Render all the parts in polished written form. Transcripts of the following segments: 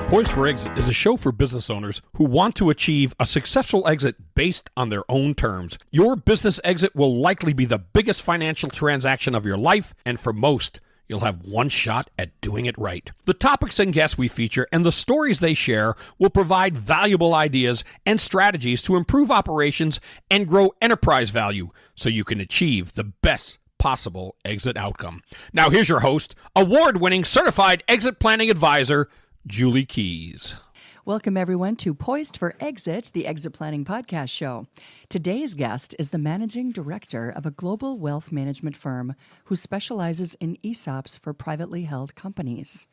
Poised for Exit is a show for business owners who want to achieve a successful exit based on their own terms. Your business exit will likely be the biggest financial transaction of your life, and for most, you'll have one shot at doing it right. The topics and guests we feature and the stories they share will provide valuable ideas and strategies to improve operations and grow enterprise value so you can achieve the best possible exit outcome. Now here's your host, award-winning certified exit planning advisor, Julie Keys. Welcome, everyone, to Poised for Exit, the exit planning podcast show. Today's guest is the managing director of a global wealth management firm who specializes in ESOPs for privately held companies.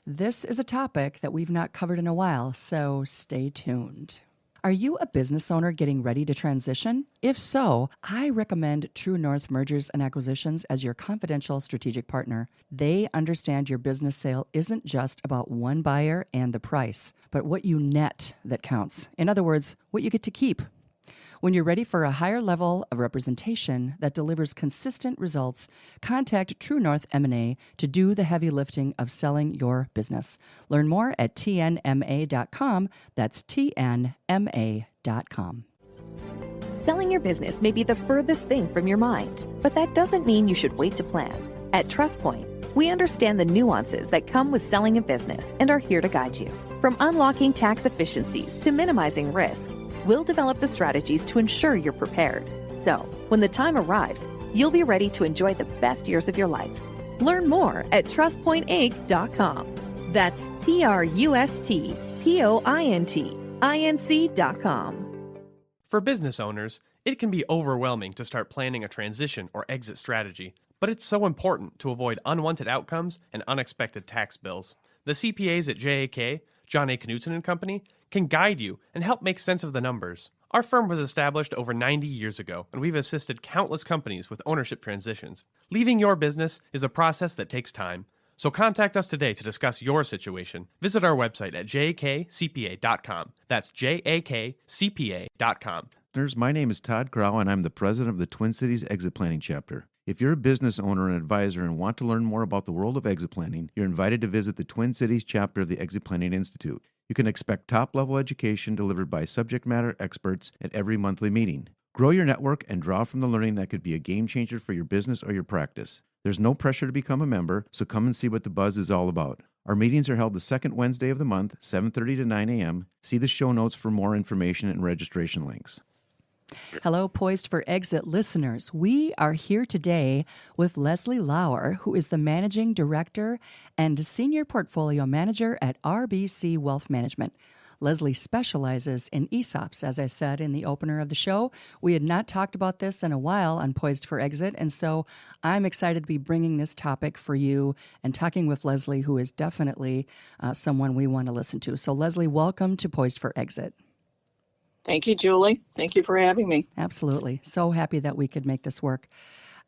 This is a topic that we've not covered in a while, so stay tuned. Are you a business owner getting ready to transition? If so, I recommend True North Mergers and Acquisitions as your confidential strategic partner. They understand your business sale isn't just about one buyer and the price, but what you net that counts. In other words, what you get to keep. When you're ready for a higher level of representation that delivers consistent results, contact True North M&A to do the heavy lifting of selling your business. Learn more at tnma.com. That's tnma.com. Selling your business may be the furthest thing from your mind, but that doesn't mean you should wait to plan. At TrustPoint, we understand the nuances that come with selling a business and are here to guide you. From unlocking tax efficiencies to minimizing risk, we'll develop the strategies to ensure you're prepared. So, when the time arrives, you'll be ready to enjoy the best years of your life. Learn more at TrustPointInc.com. That's TrustPointinc.com. For business owners, it can be overwhelming to start planning a transition or exit strategy, but it's so important to avoid unwanted outcomes and unexpected tax bills. The CPAs at JAK, John A. Knutson & Company, can guide you and help make sense of the numbers. Our firm was established over 90 years ago, and we've assisted countless companies with ownership transitions. Leaving your business is a process that takes time, so contact us today to discuss your situation. Visit our website at jakcpa.com. That's jakcpa.com. Listeners, my name is Todd Crow, and I'm the president of the Twin Cities Exit Planning Chapter. If you're a business owner and advisor and want to learn more about the world of exit planning, you're invited to visit the Twin Cities chapter of the Exit Planning Institute. You can expect top-level education delivered by subject matter experts at every monthly meeting. Grow your network and draw from the learning that could be a game changer for your business or your practice. There's no pressure to become a member, so come and see what the buzz is all about. Our meetings are held the second Wednesday of the month, 7:30 to 9 a.m. See the show notes for more information and registration links. Hello, Poised for Exit listeners. We are here today with Leslie Lauer, who is the Managing Director and Senior Portfolio Manager at RBC Wealth Management. Leslie specializes in ESOPs, as I said in the opener of the show. We had not talked about this in a while on Poised for Exit, and so I'm excited to be bringing this topic for you and talking with Leslie, who is definitely someone we want to listen to. So, Leslie, welcome to Poised for Exit. Thank you, Julie. Thank you for having me. Absolutely. So happy that we could make this work.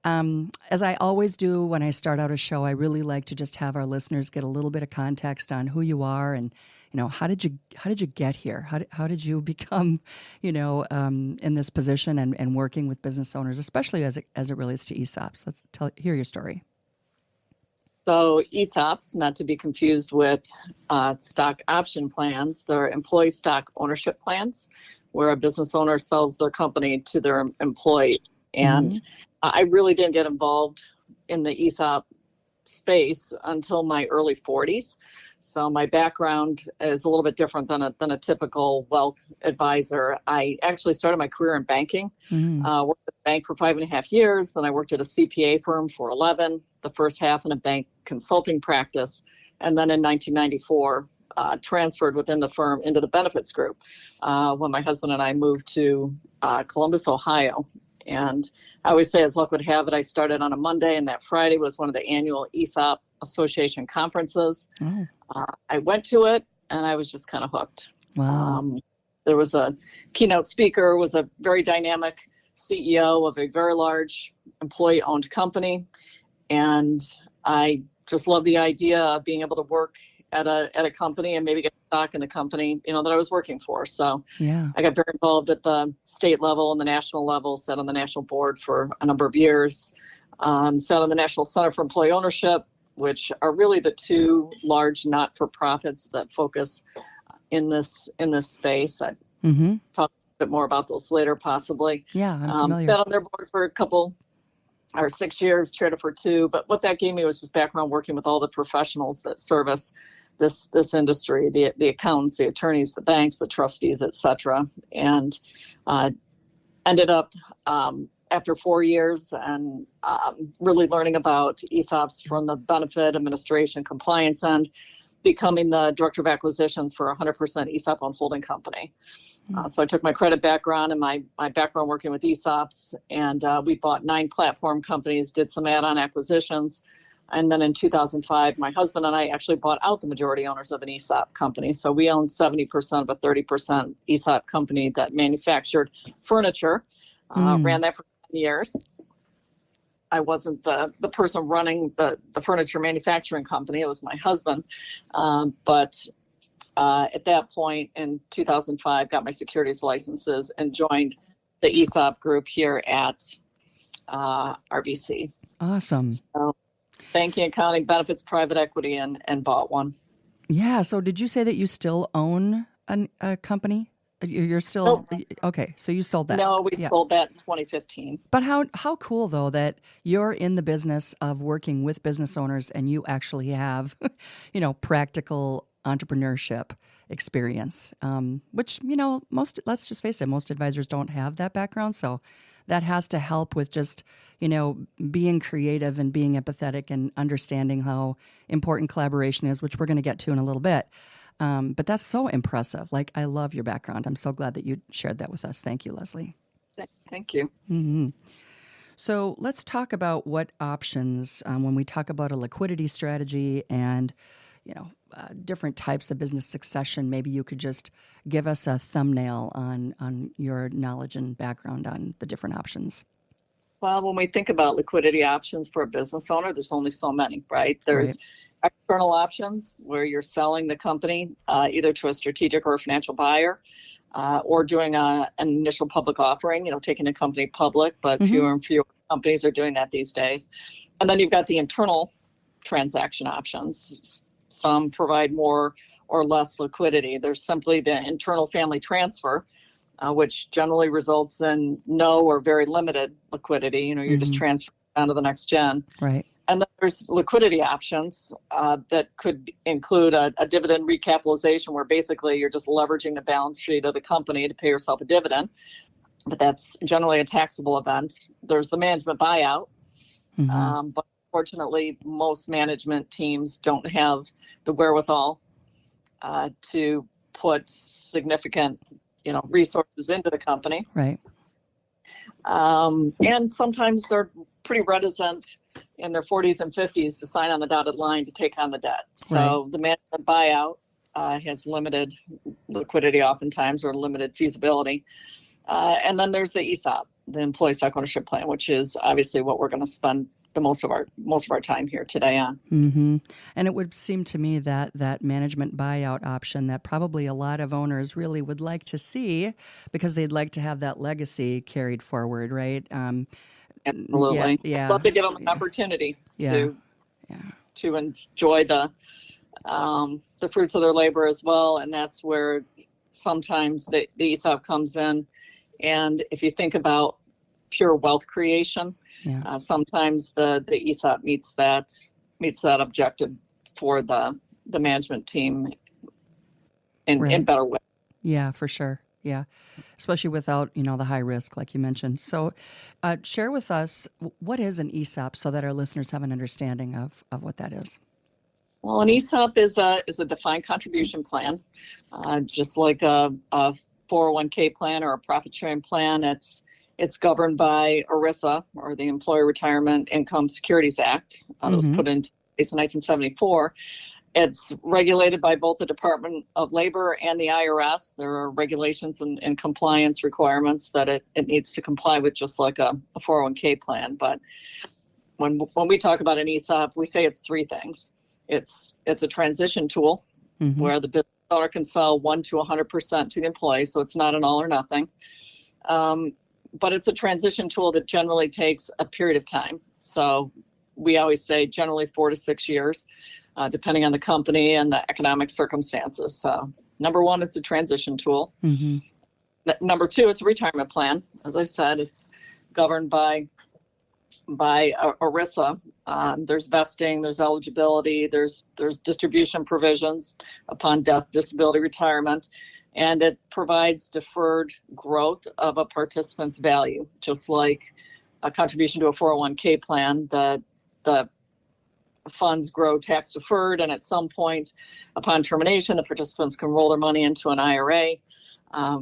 As I always do when I start out a show, I really like to just have our listeners get a little bit of context on who you are and, how did you get here? How did you become, in this position and working with business owners, especially as it relates to ESOPs? Let's hear your story. So ESOPs, not to be confused with stock option plans, they're employee stock ownership plans where a business owner sells their company to their employee. And I really didn't get involved in the ESOP space until my early 40s. So my background is a little bit different than a typical wealth advisor. I actually started my career in banking, worked at a bank for 5.5 years. Then I worked at a CPA firm for 11, the first half in a bank consulting practice. And then in 1994, transferred within the firm into the benefits group when my husband and I moved to Columbus, Ohio. And I always say, as luck would have it, I started on a Monday, and that Friday was one of the annual ESOP Association conferences. I went to it, and I was just kind of hooked. Wow. There was a keynote speaker, was a very dynamic CEO of a very large employee-owned company, and I just love the idea of being able to work at a company and maybe get stock in the company, that I was working for. So yeah, I got very involved at the state level and the national level, sat on the national board for a number of years. Sat on the National Center for Employee Ownership, which are really the two large not-for-profits that focus in this space. I talk a bit more about those later, possibly. Yeah, I'm familiar. Sat on their board for 6 years, traded for 2. But what that gave me was just background working with all the professionals that service this industry, the accountants, the attorneys, the banks, the trustees, et cetera. And ended up after 4 years and really learning about ESOPs from the benefit administration compliance end, becoming the director of acquisitions for a 100% ESOP owned holding company. So I took my credit background and my background working with ESOPs, and we bought 9 platform companies, did some add-on acquisitions. And then in 2005, my husband and I actually bought out the majority owners of an ESOP company. So we owned 70% of a 30% ESOP company that manufactured furniture, ran that for 10 years. I wasn't the person running the furniture manufacturing company. It was my husband. But at that point in 2005, got my securities licenses and joined the ESOP group here at RBC. Awesome. So, banking, accounting, benefits, private equity, and bought one. Yeah. So did you say that you still own a company? You're still okay. So you sold that? No, we sold that in 2015. But how cool though that you're in the business of working with business owners and you actually have, practical entrepreneurship experience, which let's just face it, most advisors don't have that background. So that has to help with just being creative and being empathetic and understanding how important collaboration is, which we're going to get to in a little bit. But that's so impressive. Like, I love your background. I'm so glad that you shared that with us. Thank you, Leslie. Thank you. Mm-hmm. So let's talk about what options, when we talk about a liquidity strategy and, different types of business succession, maybe you could just give us a thumbnail on your knowledge and background on the different options. Well, when we think about liquidity options for a business owner, there's only so many, right? There's external options where you're selling the company either to a strategic or a financial buyer, or doing an initial public offering, taking the company public, but fewer and fewer companies are doing that these days. And then you've got the internal transaction options. Some provide more or less liquidity. There's simply the internal family transfer, which generally results in no or very limited liquidity. You're just transferring down to the next gen. Right. And then there's liquidity options that could include a dividend recapitalization, where basically you're just leveraging the balance sheet of the company to pay yourself a dividend. But that's generally a taxable event. There's the management buyout. But fortunately, most management teams don't have the wherewithal to put significant, resources into the company. Right. And sometimes they're pretty reticent in their 40s and 50s to sign on the dotted line to take on the debt. So the management buyout has limited liquidity oftentimes, or limited feasibility. And then there's the ESOP, the employee stock ownership plan, which is obviously what we're going to spend the most of our time here today on. Mm-hmm. And it would seem to me that management buyout option that probably a lot of owners really would like to see, because they'd like to have that legacy carried forward, right? Absolutely. Yeah. Love to give them an opportunity to enjoy the fruits of their labor as well. And that's where sometimes the ESOP comes in. And if you think about pure wealth creation, sometimes the ESOP meets that objective for the management team in better way. Yeah, for sure. Yeah, especially without, the high risk, like you mentioned. So share with us, what is an ESOP, so that our listeners have an understanding of what that is? Well, an ESOP is a defined contribution plan, just like a 401k plan or a profit sharing plan. It's governed by ERISA, or the Employee Retirement Income Securities Act, that was put into place in 1974. It's regulated by both the Department of Labor and the IRS. There are regulations and compliance requirements that it needs to comply with, just like a 401k plan. But when we talk about an ESOP, we say it's 3 things. It's a transition tool where the business owner can sell 1 to 100% to the employee, so it's not an all or nothing. but it's a transition tool that generally takes a period of time. So we always say generally 4 to 6 years, depending on the company and the economic circumstances. So number one, it's a transition tool. Mm-hmm. Number two, it's a retirement plan. As I said, it's governed by ERISA. There's vesting, there's eligibility, there's distribution provisions upon death, disability, retirement, and it provides deferred growth of a participant's value, just like a contribution to a 401k plan. The funds grow tax deferred, and at some point upon termination, the participants can roll their money into an IRA,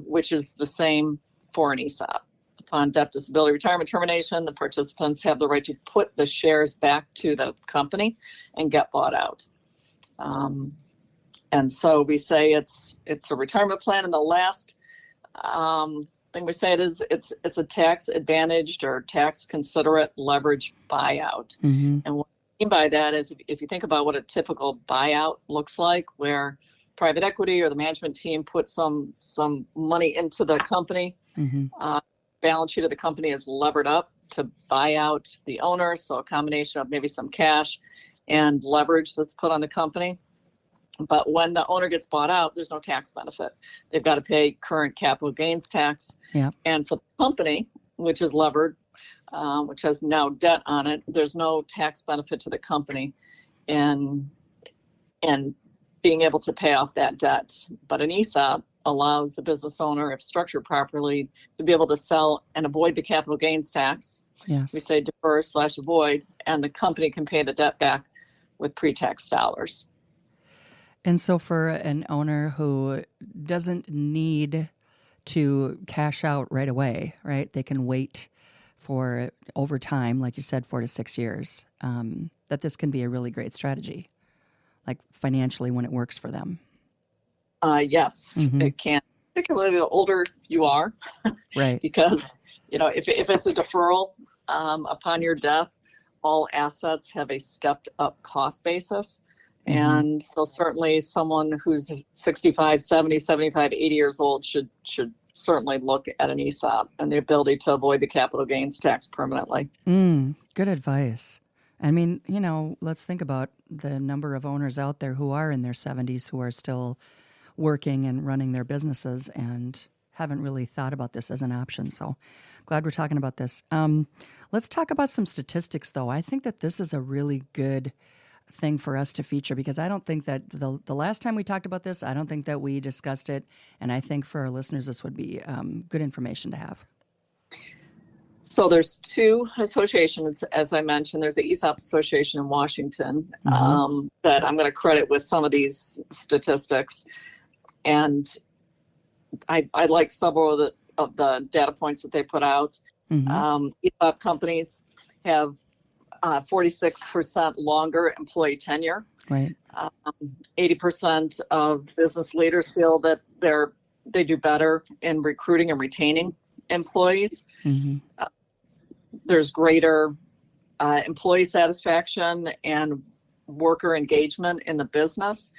which is the same for an ESOP. Upon death, disability, retirement termination, the participants have the right to put the shares back to the company and get bought out. And so we say it's a retirement plan. And the last thing we say it's a tax advantaged or tax considerate leverage buyout. Mm-hmm. And what I mean by that is if you think about what a typical buyout looks like, where private equity or the management team puts some money into the company, Mm-hmm. Balance sheet of the company is levered up to buy out the owner. So a combination of maybe some cash and leverage that's put on the company. But when the owner gets bought out, there's no tax benefit. They've got to pay current capital gains tax. Yeah. And for the company, which is levered, which has now debt on it, there's no tax benefit to the company in being able to pay off that debt. But an ESOP allows the business owner, if structured properly, to be able to sell and avoid the capital gains tax. Yes. We say defer/avoid, and the company can pay the debt back with pre-tax dollars. And so for an owner who doesn't need to cash out right away, right? They can wait for over time, like you said, 4 to 6 years, that this can be a really great strategy, like financially when it works for them. Yes, Mm-hmm. it can, particularly the older you are, Right. because, if it's a deferral upon your death, all assets have a stepped up cost basis. Mm-hmm. And so certainly someone who's 65, 70, 75, 80 years old should certainly look at an ESOP and the ability to avoid the capital gains tax permanently. Good advice. I mean, let's think about the number of owners out there who are in their 70s who are still working and running their businesses and haven't really thought about this as an option. So glad we're talking about this. Let's talk about some statistics, though. I think that this is a really good thing for us to feature because I don't think that the last time we talked about this, I don't think that we discussed it. And I think for our listeners, this would be good information to have. So there's two associations, as I mentioned. There's the ESOP Association in Washington Mm-hmm. that I'm going to credit with some of these statistics. And I like several of the data points that they put out. Mm-hmm. ESOP companies have 46% longer employee tenure. Right. 80% of business leaders feel that they do better in recruiting and retaining employees. Mm-hmm. There's greater employee satisfaction and worker engagement in the business.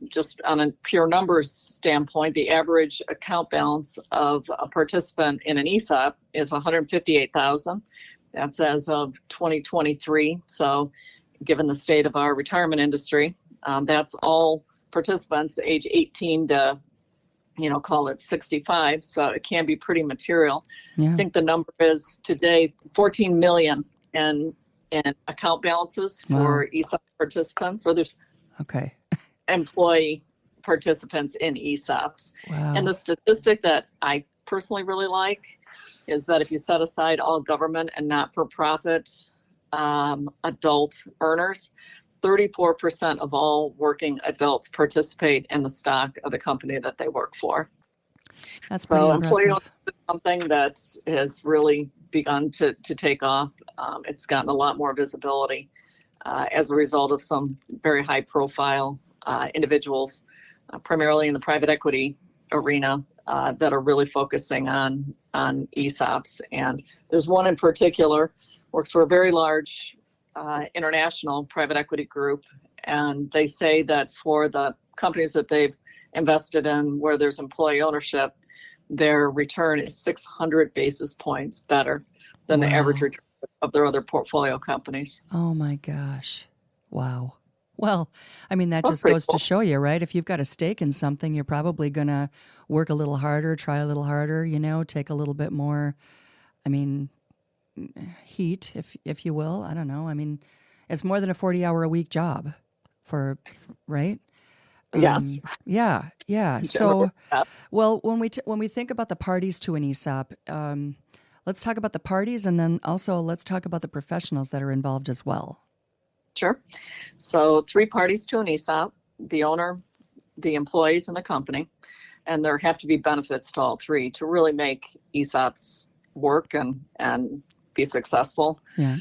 Just on a pure numbers standpoint, the average account balance of a participant in an ESOP is $158,000. That's as of 2023. So given the state of our retirement industry, that's all participants age 18 to, call it 65. So it can be pretty material. Yeah. I think the number is today 14 million in account balances for ESOP participants. So there's Okay. employee participants in ESOPs. Wow. And the statistic that I personally really like is that if you set aside all government and not-for-profit adult earners, 34% of all working adults participate in the stock of the company that they work for. That's So pretty employee impressive. ownership is something that has really begun to take off. It's gotten a lot more visibility as a result of some very high-profile individuals, primarily in the private equity arena, that are really focusing on ESOPs. And there's one in particular, works for a very large international private equity group. And they say that for the companies that they've invested in where there's employee ownership, their return is 600 basis points better than the average return of their other portfolio companies. Oh my gosh. Wow. Well, I mean, that That's just pretty goes cool. to show you, right? If you've got a stake in something, you're probably going to work a little harder, try a little harder, take a little bit more, I mean, heat, if you will. I don't know. I mean, it's more than a 40-hour-a-week job right? Yes. Yeah. Generally, So, yeah. well, when we think about the parties to an ESOP, let's talk about the parties, and then also let's talk about the professionals that are involved as well. Sure. So 3 parties to an ESOP: the owner, the employees, and the company. And there have to be benefits to all 3 to really make ESOPs work and be successful. Yeah.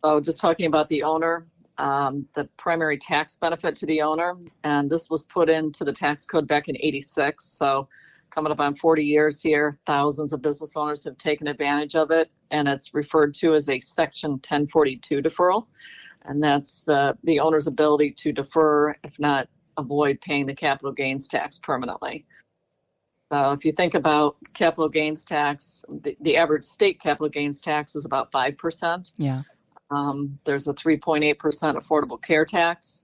So just talking about the owner, the primary tax benefit to the owner, and this was put into the tax code back in '86. So coming up on 40 years here, thousands of business owners have taken advantage of it, and it's referred to as a Section 1042 deferral. And that's the owner's ability to defer, if not avoid, paying the capital gains tax permanently. So if you think about capital gains tax, the average state capital gains tax is about 5%. Yeah. There's a 3.8% affordable care tax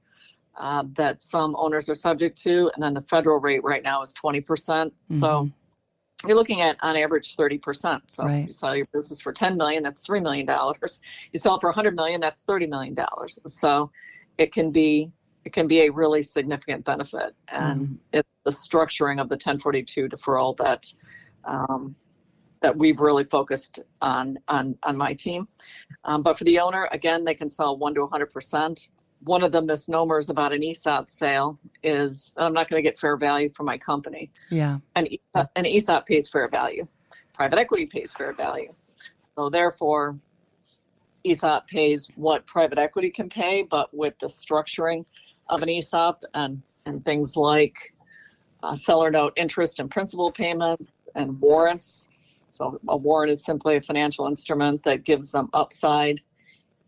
that some owners are subject to, and then the federal rate right now is 20%. So you're looking at, on average, 30%. So if you sell your business for $10 million, that's $3 million. You sell it for $100 million, that's $30 million. So it can be a really significant benefit, and it's the structuring of the 1042 deferral that we've really focused on my team. But for the owner, again, they can sell 1 to 100%. One of the misnomers about an ESOP sale is I'm not going to get fair value for my company. Yeah. An ESOP pays fair value. Private equity pays fair value. So therefore, ESOP pays what private equity can pay, but with the structuring of an ESOP and things like seller note interest and principal payments and warrants. So a warrant is simply a financial instrument that gives them upside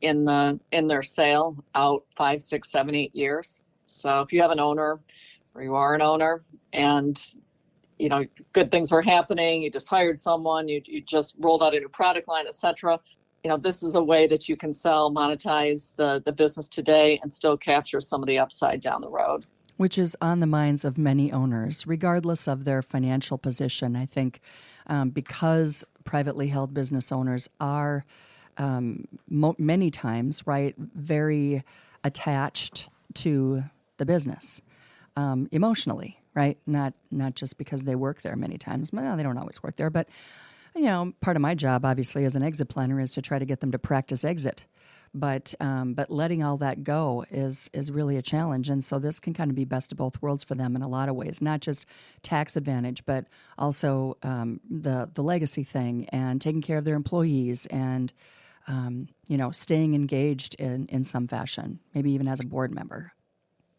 in their sale out 5, 6, 7, 8 years. So if you have an owner, or you are an owner, and good things are happening, you just hired someone, you just rolled out a new product line, etc. This is a way that you can monetize the business today and still capture some of the upside down the road. Which is on the minds of many owners, regardless of their financial position. I think because privately held business owners are many times, right, very attached to the business emotionally, right? Not just because they work there many times. Well, they don't always work there, but part of my job, obviously, as an exit planner is to try to get them to practice exit. But letting all that go is really a challenge. And so this can kind of be best of both worlds for them in a lot of ways, not just tax advantage, but also the legacy thing and taking care of their employees and, staying engaged in some fashion, maybe even as a board member.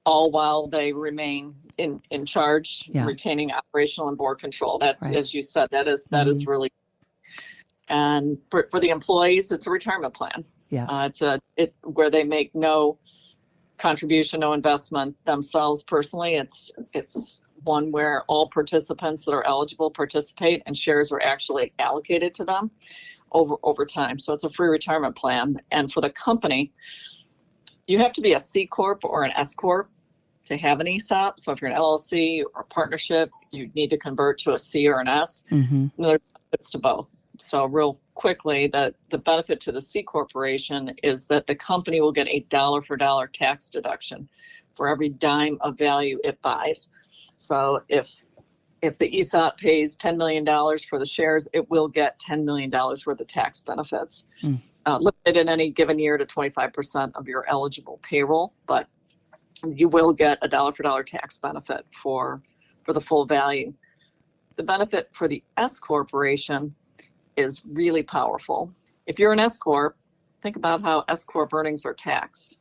All while they remain in charge, retaining operational and board control. That's, as you said, that is really. And for the employees, it's a retirement plan. Yes. It's where they make no contribution, no investment themselves personally. It's one where all participants that are eligible participate, and shares are actually allocated to them over time. So it's a free retirement plan. And for the company, you have to be a C Corp or an S Corp to have an ESOP. So if you're an LLC or a partnership, you need to convert to a C or an S. And there's benefits to both. So real quickly, the benefit to the C corporation is that the company will get a dollar for dollar tax deduction for every dime of value it buys. So if the ESOP pays $10 million for the shares, it will get $10 million worth of tax benefits. Limited in any given year to 25% of your eligible payroll, but you will get a dollar for dollar tax benefit for the full value. The benefit for the S corporation is really powerful. If you're an S corp, think about how S corp earnings are taxed.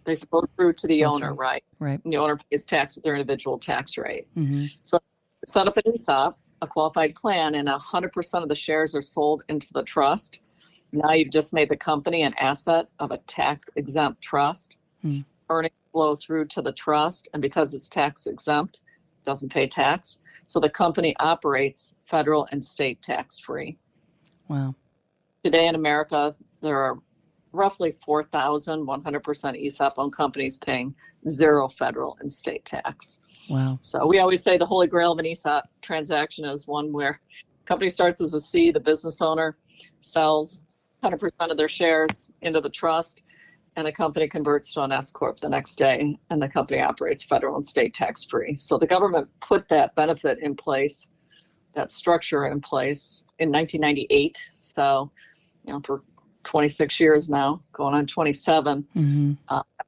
They flow through to the owner, right? Right. And the owner pays tax at their individual tax rate. So set up an ESOP, a qualified plan, and 100% of the shares are sold into the trust. Now you've just made the company an asset of a tax-exempt trust. Earnings flow through to the trust, and because it's tax-exempt, it doesn't pay tax. So the company operates federal and state tax-free. Wow. Today in America, there are roughly 4,000 100% ESOP-owned companies paying zero federal and state tax. Wow. So we always say the holy grail of an ESOP transaction is one where company starts as a C, the business owner sells 100% of their shares into the trust, and the company converts to an S corp the next day, and the company operates federal and state tax-free. So the government put that benefit in place, that structure in place in 1998. So, for 26 years now, going on 27,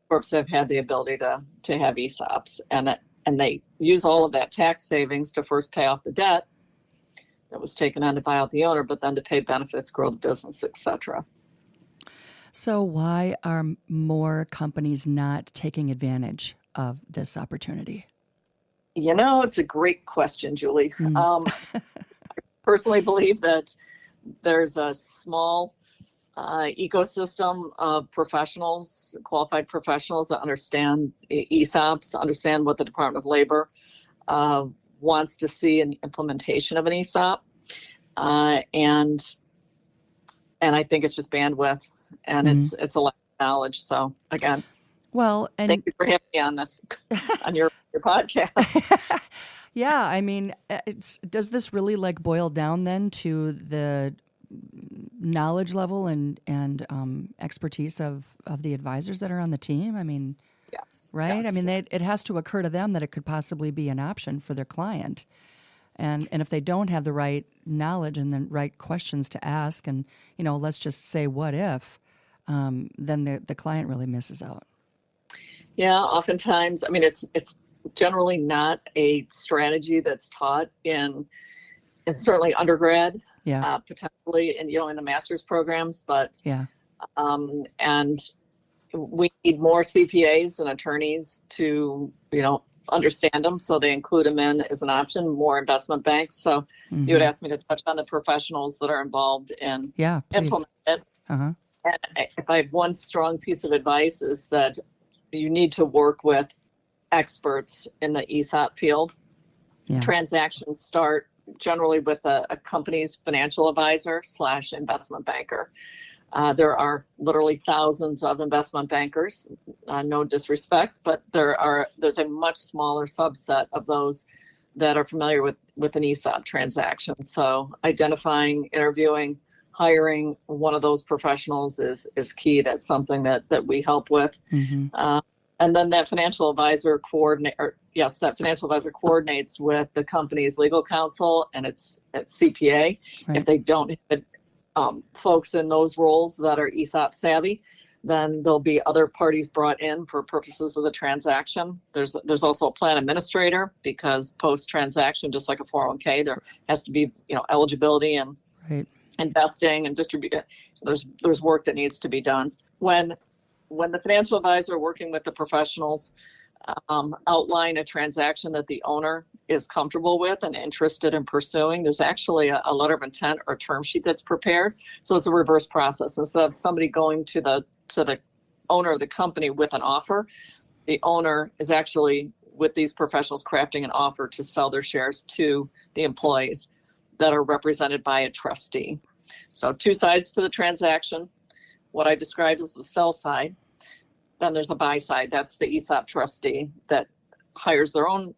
corps have had the ability to have ESOPs, and they use all of that tax savings to first pay off the debt that was taken on to buy out the owner, but then to pay benefits, grow the business, etc. So why are more companies not taking advantage of this opportunity? It's a great question, Julie. I personally believe that there's a small ecosystem of professionals, qualified professionals that understand ESOPs, understand what the Department of Labor wants to see in the implementation of an ESOP. And I think it's just bandwidth, and it's a lack of knowledge. So again, thank you for having me on this, on your podcast. Yeah, I mean, does this really boil down then to the knowledge level and expertise of the advisors that are on the team? I mean, yes, right? Yes. I mean, it has to occur to them that it could possibly be an option for their client. And if they don't have the right knowledge and the right questions to ask, and let's just say what if, then the client really misses out. Yeah, oftentimes, I mean, it's generally not a strategy that's taught in certainly undergrad, potentially in the master's programs, but and we need more CPAs and attorneys to understand them, so they include them in as an option. More investment banks. So you would ask me to touch on the professionals that are involved in implementing it. And if I have one strong piece of advice, is that you need to work with experts in the ESOP field. Transactions start generally with a company's financial advisor / investment banker. There are literally thousands of investment bankers, no disrespect, but there's a much smaller subset of those that are familiar with an ESOP transaction. So identifying, interviewing, hiring one of those professionals is key. That's something that we help with. And then that financial advisor coordinates with the company's legal counsel and its CPA. Right. If they don't have folks in those roles that are ESOP savvy, then there'll be other parties brought in for purposes of the transaction. There's also a plan administrator, because post-transaction, just like a 401k, there has to be eligibility and investing and distribution. There's work that needs to be done. When the financial advisor working with the professionals outline a transaction that the owner is comfortable with and interested in pursuing, there's actually a letter of intent or term sheet that's prepared. So it's a reverse process. Instead of somebody going to the owner of the company with an offer, the owner is actually with these professionals crafting an offer to sell their shares to the employees that are represented by a trustee. So two sides to the transaction. What I described as the sell side. Then there's a buy side. That's the ESOP trustee that hires their own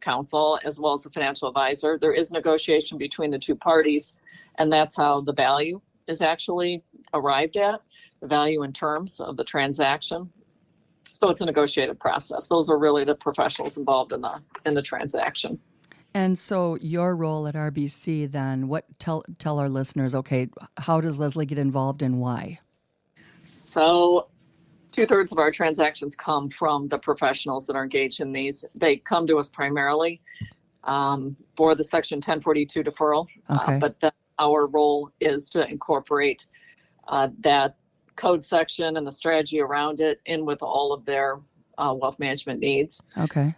counsel as well as a financial advisor. There is negotiation between the two parties, and that's how the value is actually arrived at, the value in terms of the transaction. So it's a negotiated process. Those are really the professionals involved in the transaction. And so your role at RBC then, tell our listeners, okay, how does Leslie get involved and why? So 2/3 of our transactions come from the professionals that are engaged in these. They come to us primarily for the Section 1042 deferral, but then our role is to incorporate that code section and the strategy around it in with all of their wealth management needs. Okay.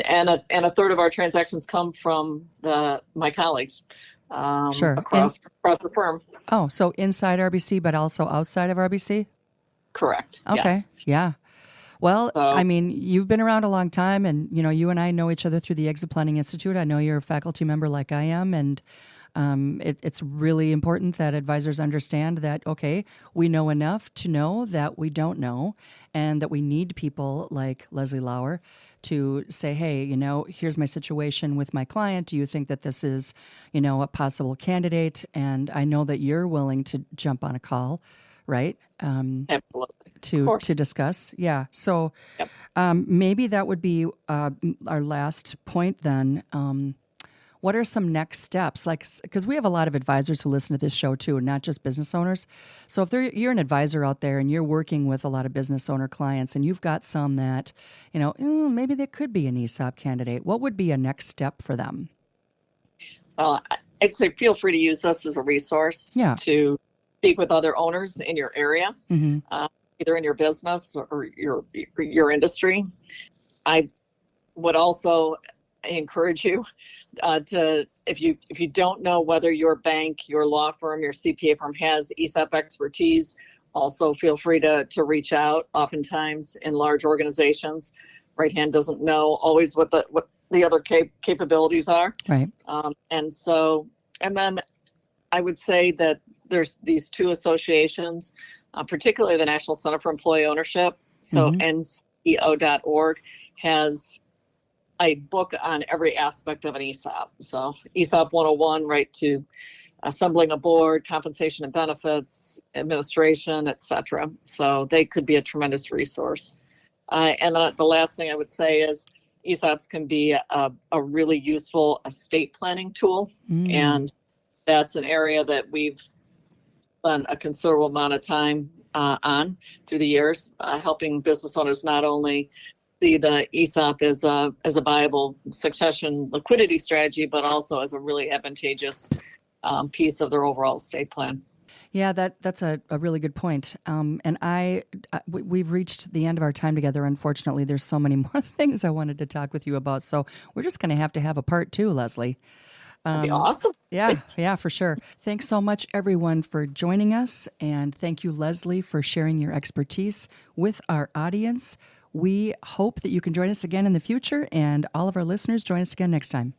And a third of our transactions come from my colleagues across the firm. Oh, so inside RBC, but also outside of RBC? Correct. Okay. Yes. Yeah. Well, So- I mean, you've been around a long time, and you and I know each other through the Exit Planning Institute. I know you're a faculty member like I am, and it's really important that advisors understand that, okay, we know enough to know that we don't know, and that we need people like Leslie Lauer to say, hey, here's my situation with my client. Do you think that this is, a possible candidate? And I know that you're willing to jump on a call, right? Absolutely. To discuss. Yeah. So Yep. Maybe that would be our last point then. What are some next steps? Because we have a lot of advisors who listen to this show too, not just business owners. So if you're an advisor out there and you're working with a lot of business owner clients and you've got some that, maybe they could be an ESOP candidate, what would be a next step for them? Well, I'd say feel free to use this as a resource to speak with other owners in your area, either in your business or your industry. I would also encourage you to, if you don't know whether your bank, your law firm, your CPA firm has ESOP expertise, also feel free to reach out. Oftentimes in large organizations, right hand doesn't know always what the other capabilities are. Right. And then I would say that there's these two associations, particularly the National Center for Employee Ownership. So nceo.org has a book on every aspect of an ESOP. So ESOP 101, right to assembling a board, compensation and benefits, administration, etc. So they could be a tremendous resource. And the last thing I would say is ESOPs can be a really useful estate planning tool. And that's an area that we've spent a considerable amount of time on through the years, helping business owners not only see the ESOP as a viable succession liquidity strategy, but also as a really advantageous piece of their overall estate plan. Yeah, that's a really good point. And we've reached the end of our time together. Unfortunately, there's so many more things I wanted to talk with you about. So we're just going to have a part 2, Leslie. That'd be awesome. Yeah, for sure. Thanks so much, everyone, for joining us. And thank you, Leslie, for sharing your expertise with our audience. We hope that you can join us again in the future, and all of our listeners join us again next time.